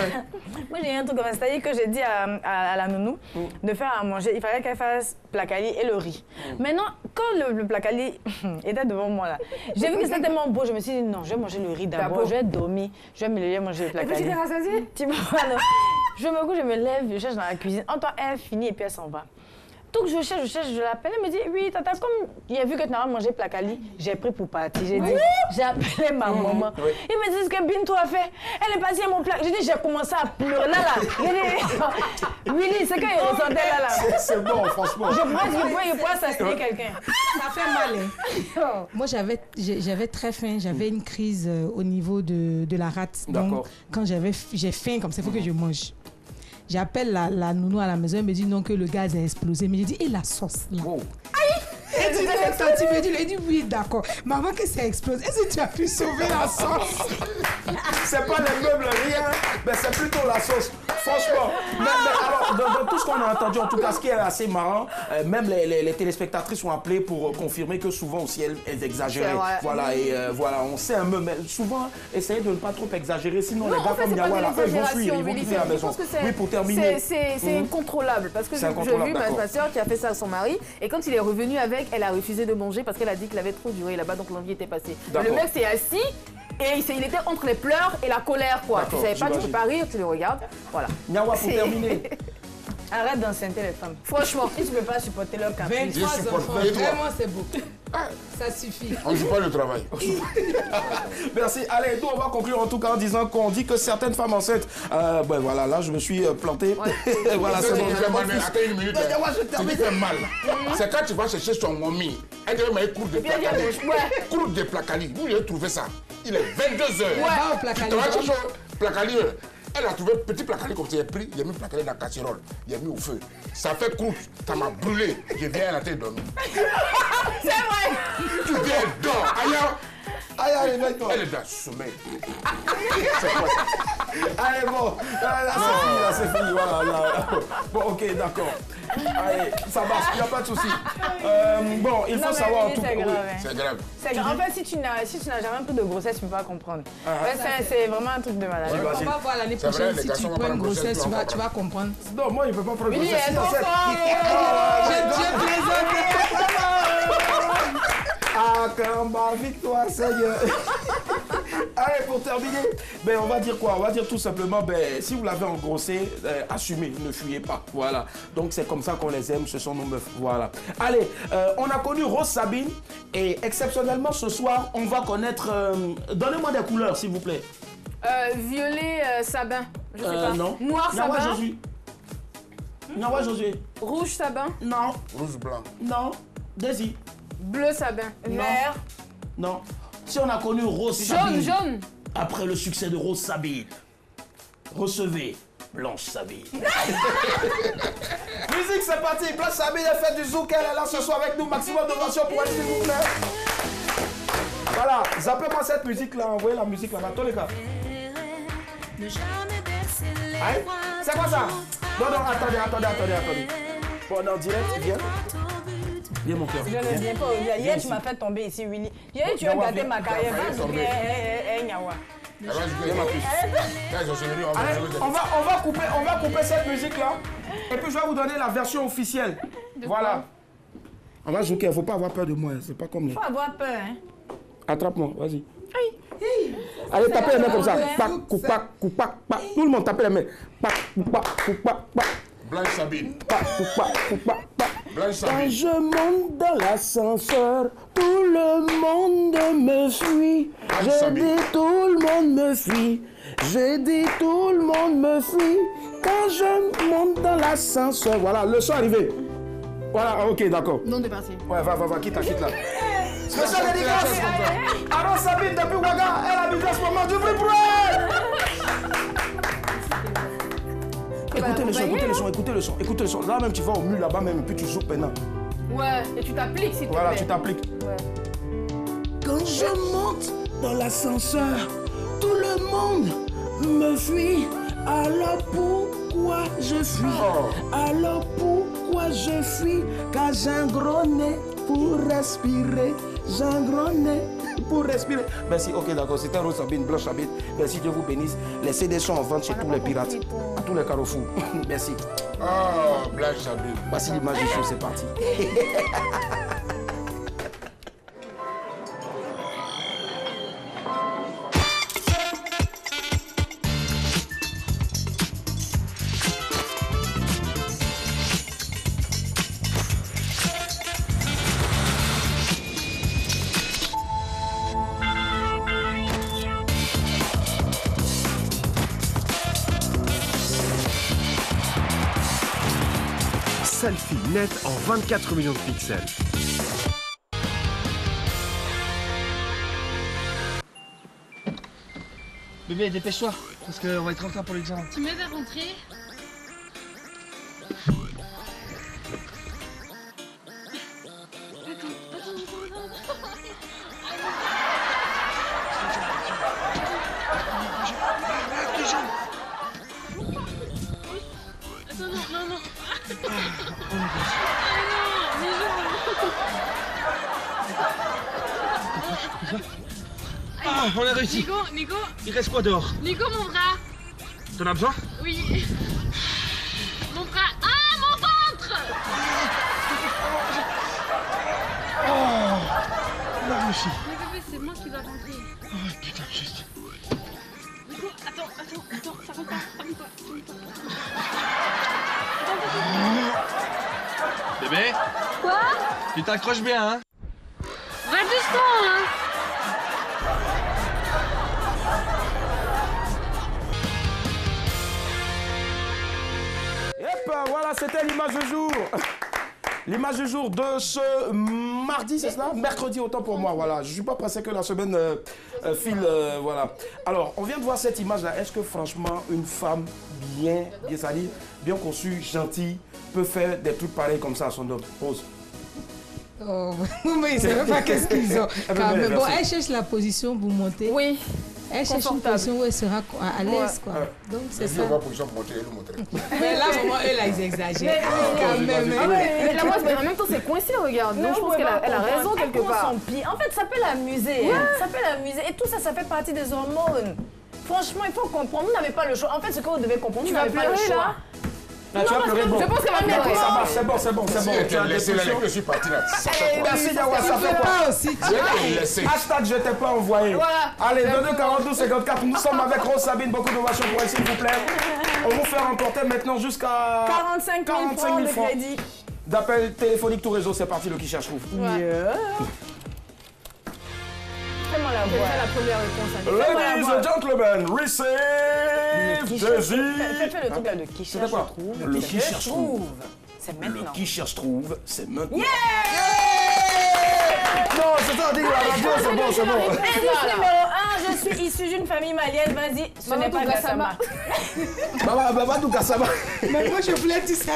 Moi j'ai eu un truc comme ça, c'est-à-dire que j'ai dit à la nounou de faire à manger, il fallait qu'elle fasse placali et le riz. Maintenant, quand le placali était devant moi là, j'ai vu que c'était tellement beau, je me suis dit non, je vais manger le riz d'abord, je vais dormir, je vais me lever manger le placali. Et puis tu t'es rassasiée? Tu vois, alors, je me couche, je me lève, je cherche dans la cuisine. En temps, elle finit et puis elle s'en va. Donc je cherche, je l'appelle, elle me dit oui, tata, comme il a vu que tu n'as pas mangé placali, j'ai pris pour partir. J'ai dit, j'ai appelé ma maman. Il me dit ce que Bintou a fait. Elle est passée à mon plat. J'ai dit, j'ai commencé à pleurer là. Willy, c'est qu'il ressentait là. C'est bon, franchement. Je pense qu'il pourrait assassiner quelqu'un. Ça fait mal. Hein. Moi, j'avais très faim. J'avais une crise au niveau de la rate. Donc, quand j'ai faim, comme ça, il faut que je mange. J'appelle la nounou à la maison, elle me dit non, que le gaz a explosé. Mais j'ai dit, et la sauce là? Aïe! Elle dit, elle dit oui, d'accord. Maman, que ça explose. Est-ce que tu as pu sauver la sauce? C'est pas les meubles, rien, mais c'est plutôt la sauce. Franchement. Mais alors, dans tout ce qu'on a entendu, en tout cas, ce qui est assez marrant, même les téléspectatrices sont appelées pour confirmer que souvent aussi elles exagéraient. Voilà, et voilà, on sait un peu, mais souvent, essayez de ne pas trop exagérer, sinon les gars comme Niawa, eux, ils vont fuir, ils vont quitter la maison. Oui, pour terminer. C'est incontrôlable, parce que j'ai vu ma soeur qui a fait ça à son mari, et quand il est revenu avec, elle a refusé de manger parce qu'elle a dit qu'il avait trop duré là-bas, donc l'envie était passée. Le mec s'est assis et il était entre les pleurs et la colère, quoi. Tu savais pas, tu peux pas rire, tu le regardes. Voilà. Niawa, pour terminer. Arrête d'enceinter les femmes. Franchement. Et tu peux pas supporter leur caprice. 23 enfants, vraiment c'est beau. Ça suffit. On ne joue pas le travail. Merci. Allez, nous on va conclure en tout cas en disant qu'on dit que certaines femmes enceintes... ben voilà, là je me suis planté. Voilà, c'est bon. Attends une minute. Tu fais mal. C'est quand tu vas chercher son momie. Elle devait mettre cours de placali. Cours de placali. Vous avez trouvé ça. Il est 22h. Ouais, tu vas chercher placali. Elle a trouvé un petit placali comme ça, il a pris, il a mis le placali dans la casserole, il a mis au feu. Ça fait croûte, ça m'a brûlé. Je viens à la tête dormir. C'est vrai. Tu viens dors. Aïe, mets-toi. Elle est dans le sommeil. C'est quoi ça? Allez, bon. Là, c'est fini. Voilà. Bon, ok, d'accord. Allez, ça marche, il n'y a pas de souci. Bon, il faut savoir en tout cas. C'est grave. C'est grave. En fait, si tu n'as jamais pris de grossesse, tu ne peux pas comprendre. C'est vraiment un truc de malade. On va voir l'année prochaine si tu prends une grossesse, tu vas comprendre. Non, moi, il ne peut pas prendre une grossesse. Je plaisante. Ah, quand ma victoire, Seigneur. Allez, pour terminer. terminé. Ben, on va dire quoi? On va dire tout simplement, ben, si vous l'avez engrossé, assumez, ne fuyez pas. Voilà. Donc c'est comme ça qu'on les aime, ce sont nos meufs. Voilà. Allez, on a connu Rose Sabine et exceptionnellement ce soir, on va connaître... Donnez-moi des couleurs, s'il vous plaît. Violet Sabin, je sais pas. Non. Noir Nawa Sabin. Josué. Nawa Josué. Rouge Sabin. Non. Rouge blanc. Non. Daisy. Bleu Sabin. Vert. Non. Si on a connu Rose Sabine. Jaune. Après le succès de Rose Sabine, recevez Blanche Sabine. Musique, c'est parti. Blanche Sabine, elle fait du zouk. Elle est là ce soir avec nous. Maximum de mention pour elle, s'il vous plaît. Voilà. Zappez-moi cette musique-là. Envoyez la musique là-bas. Tous les gars. Aïe. C'est quoi ça? Non, attendez. Bon, on est en direct, viens. Viens, mon cœur. Je ne viens pas. Hier, tu m'as fait tomber ici, Willy. Hier, tu as gâté ma carrière. On va couper cette musique-là. Et puis, je vais vous donner la version officielle. Voilà. On va jouer, il ne faut pas avoir peur de moi. C'est pas comme les... Il faut avoir peur, hein. Attrape-moi, vas-y. Allez, tapez les mains comme ça. Tout le monde tape les mains. Blanche Sabine. Blanche Quand Sabine. je monte dans l'ascenseur, tout le monde me fuit. Je dis tout le monde me fuit. Je dis tout le monde me fuit. Quand je monte dans l'ascenseur. Voilà, le son est arrivé. Voilà, ok, d'accord. Non, de parti. Ouais, va, quitte là. Spécial dédicace. Rose Sabine depuis Ouaga, elle a besoin de ce moment du bruit pour elle. Écoutez le son. Là même tu vas au mur là-bas même et puis tu joues maintenant. Ouais, et tu t'appliques s'il te plaît. Voilà, tu t'appliques. Ouais. Quand je monte dans l'ascenseur, tout le monde me fuit. Alors pourquoi je fuis? Alors pourquoi je fuis? Car j'ai un gros nez pour respirer. J'ai un gros nez pour respirer. Merci, ok, d'accord. C'était Rose Sabine, Blanche Sabine. Merci, Dieu vous bénisse. Les CD sont en vente chez tous les pirates, à tous les carrefours. Merci. Oh, Blanche Sabine. Voici l'image du show, c'est parti. Selfie net en 24 millions de pixels. Bébé, dépêche-toi, parce qu'on va être en retard pour l'examen. Tu m'aides à rentrer? Ah, on a réussi. Nico. Il reste quoi dehors? Nico, mon bras. T'en as besoin? Oui. Mon bras. Ah, mon ventre. Oh, on a réussi. Mais bébé, c'est moi qui dois rentrer. Oh putain, juste. Nico, attends, ça rentre pas. Bébé? Quoi? Tu t'accroches bien, hein? Va doucement, hein. Voilà, c'était l'image du jour. L'image du jour de ce mardi, c'est cela? Mercredi, autant pour moi, voilà. Je ne suis pas pressé que la semaine file, voilà. Alors, on vient de voir cette image-là. Est-ce que franchement, une femme bien salie, bien conçue, gentille, peut faire des trucs pareils comme ça à son homme? Pose. Oh, mais ils ne savent pas qu'est-ce qu'ils ont. Mais bon, elle cherche la position pour monter. Oui. Elle cherche une position où elle sera à l'aise, quoi. Donc, c'est ça. Elle va position pour monter, elle nous montrer. Mais là, vraiment, eux, là, ils exagèrent. Mais là, moi, en même temps, c'est coincé, regarde. Donc, je pense qu'elle a raison quelque part. Son pied. En fait, ça peut l'amuser. Hein. Ça peut l'amuser. Et tout ça, ça fait partie des hormones. Franchement, il faut comprendre. Vous n'avez pas le choix. En fait, ce que vous devez comprendre, vous n'avez pas le choix. Tu vas pleurer, bon. Je pense qu'elle va bien. Ça marche, c'est bon. Tu as laissé les je suis parti là. Merci Yawa, ça fait quoi aussi. Hashtag je t'ai pas envoyé. Allez, 22 42 54, nous sommes avec Rose Sabine, beaucoup d'ovations pour elle s'il vous plaît. On vous fait remporter maintenant jusqu'à 45 000 francs de crédit. D'appel téléphonique tout réseau, c'est parti, le qui cherche trouve. Fais-moi la voix. C'est la première réponse. Ladies and gentlemen, receive Jésus. Fais le truc là de qui cherche trouve. Le qui cherche trouve. C'est maintenant. Le qui cherche trouve, c'est maintenant. Yeah! Non, c'est ça, on dit la radio, c'est bon. Indice numéro 1, je suis issue d'une famille malienne. Vas-y, ce n'est pas Gassama. Mamadou Gassama. Mais moi, je voulais dire ça.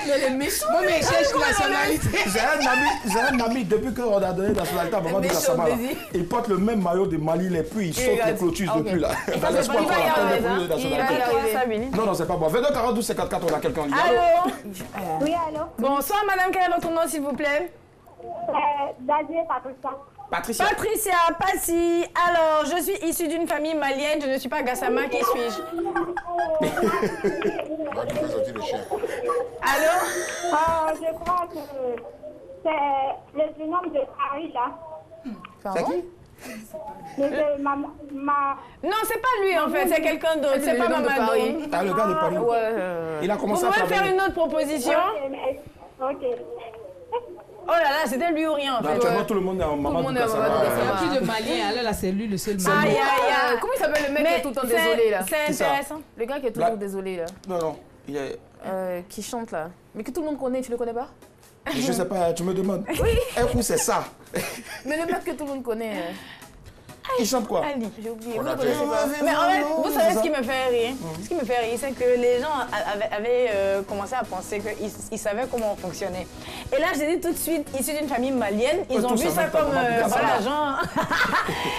Mais les méchants. Moi, mais je cherche nationalité. J'ai un ami, depuis qu'on a donné nationalité à Mamadou Gassama, il porte le même maillot de Mali, les pluies, il saute les clôtures depuis là. Non, c'est pas bon. 22 42 54, on a quelqu'un en ligne. Allô? Oui, allô? Bonsoir, madame, quel est votre nom, s'il vous plaît? Dazier Patricia. Patricia, Passi. Alors, je suis issue d'une famille malienne, je ne suis pas Gassama, qui suis-je? Allô? Je crois que c'est le jeune homme de Paris, là. C'est qui? Non, c'est pas lui en fait, c'est quelqu'un d'autre, c'est pas Mamadou. Ah, le gars de Paris. Il a commencé à Vous pouvez travailler. faire une autre proposition? Ok. Oh là là, c'était lui ou rien en fait. Actuellement, tout le monde est en Mamadou Gassama. Il n'y a plus de Maliens, là, c'est lui le seul Malien. Aïe, aïe, aïe. Comment il s'appelle le mec qui est tout le temps désolé là? C'est intéressant. Le gars qui est toujours désolé là. Non, il est... Qui chante là. Mais que tout le monde connaît, tu le connais pas? Je sais pas, tu me demandes. Oui. Un coup, c'est ça. Mais le mec que tout le monde connaît. Il chante quoi? Ali, j'ai oublié. Vous a connaissez pas. Mais en fait, vous savez ce qui me fait rire? Ce qui me fait rire, c'est que les gens avaient commencé à penser qu'ils savaient comment on fonctionnait. Et là, j'ai dit tout de suite, issu d'une famille malienne, ils ont vu ça comme, voilà, genre...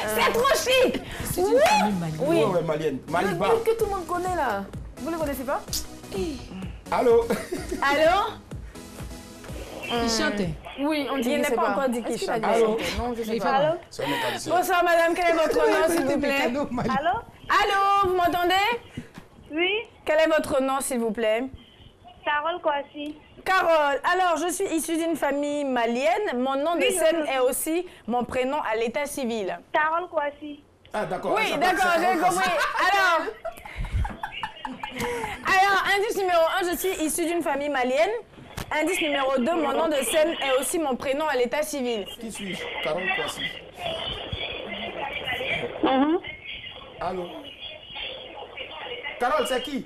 C'est trop chic! C'est une famille malienne. Oui, Ouais, malienne. Maliba. Le mec que tout le monde connaît là. Vous le connaissez pas? Allô? Allô? Il chantait. Oui, on dit Il qu'il n'est sait pas encore dit qu'il chante. Allô? Non, je sais pas. Allô? C'est un mécanicien. Bonsoir madame, quel est votre nom s'il vous plaît? Allô? Allô, vous m'entendez? Oui? Quel est votre nom s'il vous plaît? Carole Kouassi. Carole, alors je suis issue d'une famille malienne. Mon nom de scène est aussi mon prénom à l'état civil. Carole Kouassi. Ah, d'accord. Oui, d'accord, j'ai compris. Alors, indice numéro 1, je suis issue d'une famille malienne. Indice numéro 2, mon nom de scène est aussi mon prénom à l'état civil. Qui suis-je? Carole Kouassi. Allô? Carole, c'est qui?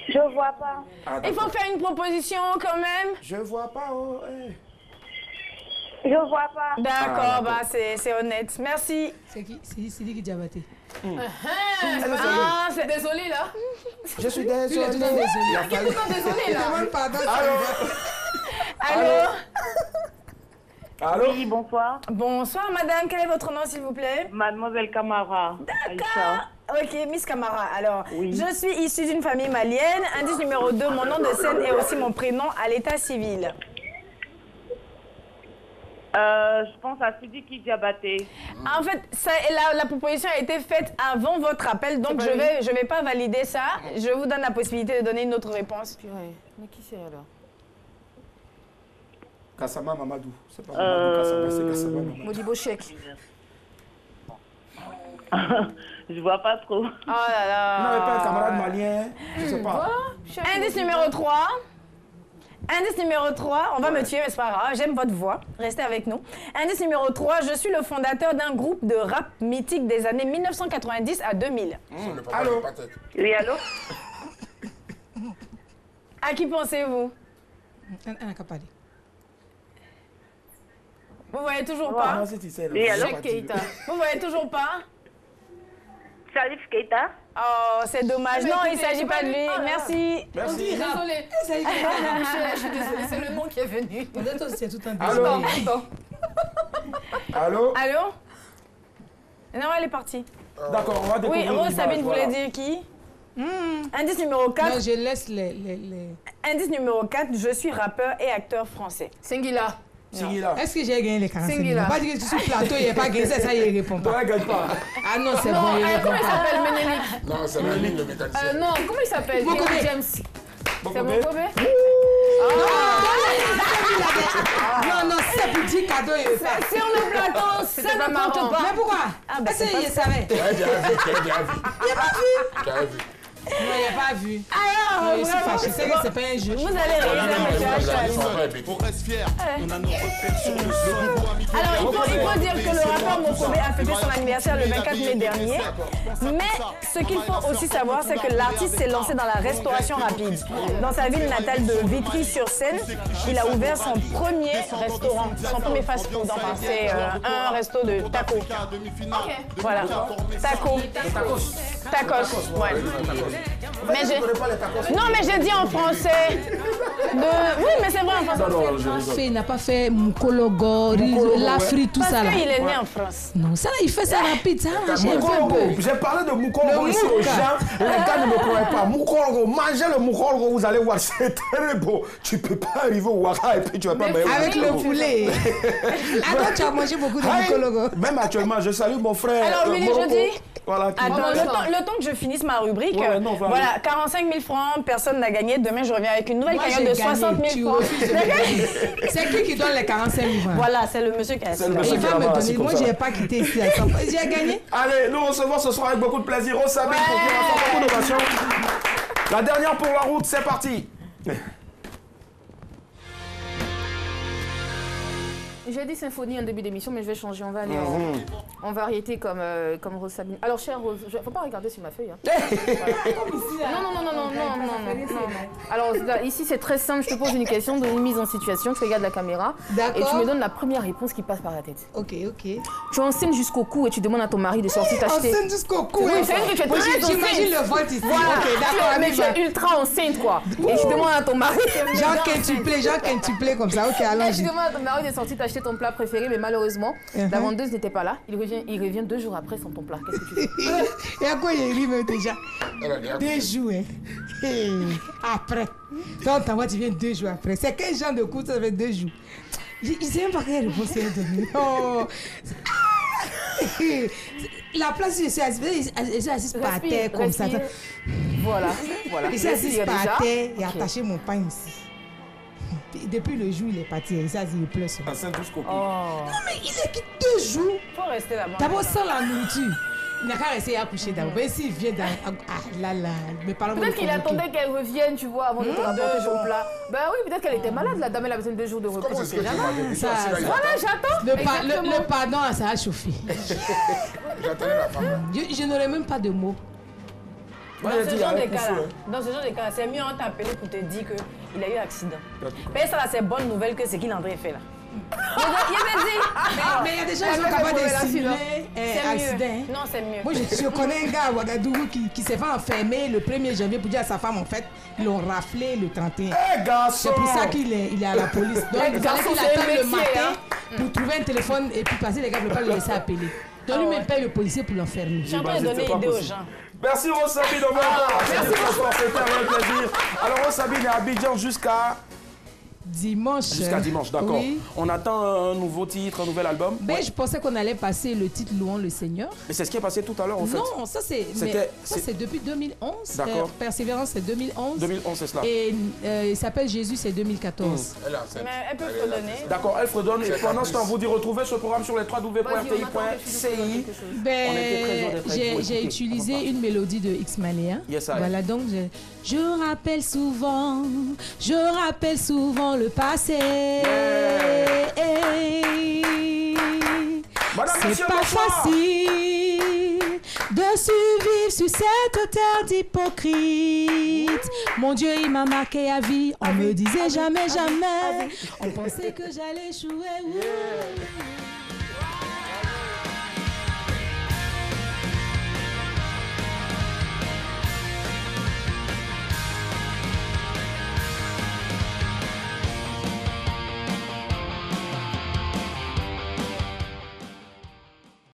Je vois pas. Ah, Il faut faire une proposition quand même. Je vois pas, oh, hey. Je vois pas. D'accord, bah c'est honnête. Merci. C'est qui? C'est Sidiki Diabaté. Ah, c'est désolé là. Je suis Il est désolé. tout le temps désolé. Il est tout le temps désolé là. Pardon. Allô? Allô? Oui, bonsoir. Bonsoir madame, quel est votre nom s'il vous plaît? Mademoiselle Camara. D'accord. Ok, Miss Camara. Alors, Oui. je suis issue d'une famille malienne. Indice numéro 2, mon nom de scène est aussi mon prénom à l'état civil. Je pense à Sidiki Diabaté. En fait, la proposition a été faite avant votre appel, donc je vais pas valider ça. Je vous donne la possibilité de donner une autre réponse. Purée. Mais qui c'est alors? Gassama Mamadou. C'est pas Mamadou Gassama, c'est Gassama Mamadou. Modibo Chek. Je vois pas trop. Oh là là. Vous n'avez pas un camarade malien? Je sais pas. Indice numéro 3. Indice numéro 3, on va me tuer, mais c'est pas grave, j'aime votre voix, restez avec nous. Indice numéro 3, je suis le fondateur d'un groupe de rap mythique des années 1990 à 2000. Allô? Oui, allô? À qui pensez-vous? On n'a qu'à parler. Vous voyez toujours pas? Ah, c'est Tissé, là. Oui, allô? J'ai pas dit. Vous voyez toujours pas? Salif Keita. Oh, c'est dommage. Non, il ne s'agit pas de lui. Merci. Merci. Désolée. Je suis désolée, c'est le nom qui est venu. Peut-être c'est tout un Allô? désolé. Allô? Allô? Non, elle est partie. D'accord, on va découvrir. Oui, Rose l'image, Sabine voilà. voulait dire qui? Indice numéro 4. Non, je laisse les... Indice numéro 4, je suis rappeur et acteur français. Singila. Singila. Est-ce que j'ai gagné les 45 000? Singila. Pas dire que tu suis sur le plateau, il n'y a pas gagné, ça, il répond pas. Ouais, gagne pas. Ah non, c'est Non, bon, il répond comment il pas. s'appelle, Ménélique? Non, c'est la ligne, le mécanicien. Non, comment il s'appelle? Mokobé. James. C'est Mokobé. Mokobé? Non, non, c'est pour 10 cadeaux, il fait. Sur le plateau, ça ne compte pas. Mais pourquoi? Ah, bah, Est-ce c'est qu'il savait? Tu as déjà vu. Il n'a pas vu. Tu as vu. Non, il n'a pas vu. Alors, Non, je suis fâché, c'est que c'est pas un jeu. vous allez réaliser un message. On reste fiers, on a nos repères sur le sol. Alors, il faut dire que le rappeur Mokobé a fêté son anniversaire le 24 mai dernier. Mais ce qu'il faut aussi savoir, c'est que l'artiste s'est lancé dans la restauration rapide. Dans sa ville natale de Vitry-sur-Seine, il a ouvert son premier restaurant, son premier fast-food. Enfin, c'est un resto de tacos. Voilà. Tacos. Ouais. Mais non, mais j'ai dit en français. Oui, mais c'est vrai en français. Il n'a pas fait Moukologo, l'Afri, tout ça là. Parce qu'il est né en France. Non, ça là, il fait ça rapide, ça là, j'ai un peu. J'ai parlé de Moukologo ici aux gens. Les gars ne me croient pas. Moukologo, mangez le Moukologo, vous allez voir, c'est très beau. Tu peux pas arriver au Ouattara et puis tu vas pas manger. Avec le poulet. Attends, tu as mangé beaucoup de Moukologo. Même actuellement, je salue mon frère. Alors, Willy, je dis. Voilà, attends, le temps que je finisse ma rubrique, voilà, 45 000 francs, personne n'a gagné. Demain, je reviens avec une nouvelle cagnotte de 60 000 francs. C'est qui donne les 45 000 francs? Voilà, c'est le monsieur qui a Il va me donner. Moi, je n'ai pas quitté ici à 100 francs. J'ai gagné. Allez, nous recevons ce soir avec beaucoup de plaisir Rosabi pour qui on va faire beaucoup d'ovation. La dernière pour la route, c'est parti. J'ai dit symphonie en début d'émission, mais je vais changer. On va aller en variété comme Rose Sabine. Alors, chère Rose, il ne faut pas regarder sur ma feuille. Hein. Non. Alors, ici, c'est très simple. Je te pose une question, une mise en situation. Tu regardes la caméra. Et tu me donnes la première réponse qui passe par la tête. Ok. Tu es enceinte jusqu'au cou et tu demandes à ton mari de sortir t'acheter. Enceinte jusqu'au cou? Oui, c'est que tu es très enceinte. J'imagine le ventre ici. Voilà. Ok, d'accord. Mais tu es ultra enceinte, quoi. Et tu demandes à ton mari. Genre quintuplé comme ça. Ok, allons-y. Et tu demandes à ton mari de sortir t'acheter ton plat préféré, mais malheureusement, la vendeuse n'était pas là. Il revient 2 jours après sans ton plat. Qu'est-ce que tu fais? Et à quoi il rime déjà? 2 jours, hein. Après. Quand t'envoies, tu viens 2 jours après. C'est quel genre de coup ça fait 2 jours? Je ne sais même pas quelle réponse elle donne. Oh. La place où je suis assise, par terre comme ça. Voilà. Je suis assise par terre et attaché mon pain ici. Depuis le jour, il est parti. Il pleure sur moi. Non, mais il est quitté 2 jours. Il faut rester là-bas. D'abord, sans la nourriture. Il n'a qu'à rester à coucher d'abord. Mais s'il vient dans. Ah là là, mes parents vont. Peut-être qu'il attendait qu'elle revienne, tu vois, avant de te rapporter son plat. Ben oui, peut-être qu'elle était malade, la dame, elle a besoin de 2 jours de repos. Comment c'est ce que tu m'avais dit? Voilà, j'attends. Le pardon, ça a chauffé. J'attendais la femme. Je n'aurais même pas de mots. Dans ce genre de cas, c'est mieux on t'appeler pour te dire qu'il a eu accident. Mais ça, là, c'est bonne nouvelle que c'est qu'il André fait là. Il avait dit. Mais il y a des gens qui sont capables de simuler accident. Non, c'est mieux. Moi, je connais un gars à Ouagadougou qui s'est fait enfermer le 1er janvier pour dire à sa femme, en fait, ils l'ont raflé le 31. C'est pour ça qu'il est à la police. Donc, il fallait qu'il attende le matin pour trouver un téléphone et puis passer, les gars ne peuvent pas le laisser appeler. Donc, lui-même paye le policier pour l'enfermer. Je suis en train de donner idée aux gens. Merci Rosabi de c'était un réel plaisir. Alors Rosabi est à Abidjan jusqu'à dimanche. Jusqu'à dimanche, d'accord. Oui. On attend un nouveau titre, un nouvel album. Ben, je pensais qu'on allait passer le titre Louons le Seigneur. Mais c'est ce qui est passé tout à l'heure en fait. Non, ça c'est depuis 2011. D'accord. Persévérance c'est 2011. 2011 c'est cela. Et il s'appelle Jésus c'est 2014. Mais elle peut fredonner. D'accord, elle fredonne. Et pendant ce temps, vous dites retrouver ce programme sur les www.rti.ci. Ben, j'ai utilisé une mélodie de X-Maléa. Voilà, donc je rappelle souvent le passé. C'est pas facile de survivre sur cette terre d'hypocrite. Mon Dieu, il m'a marqué à vie. On me disait jamais, jamais. On pensait que j'allais échouer.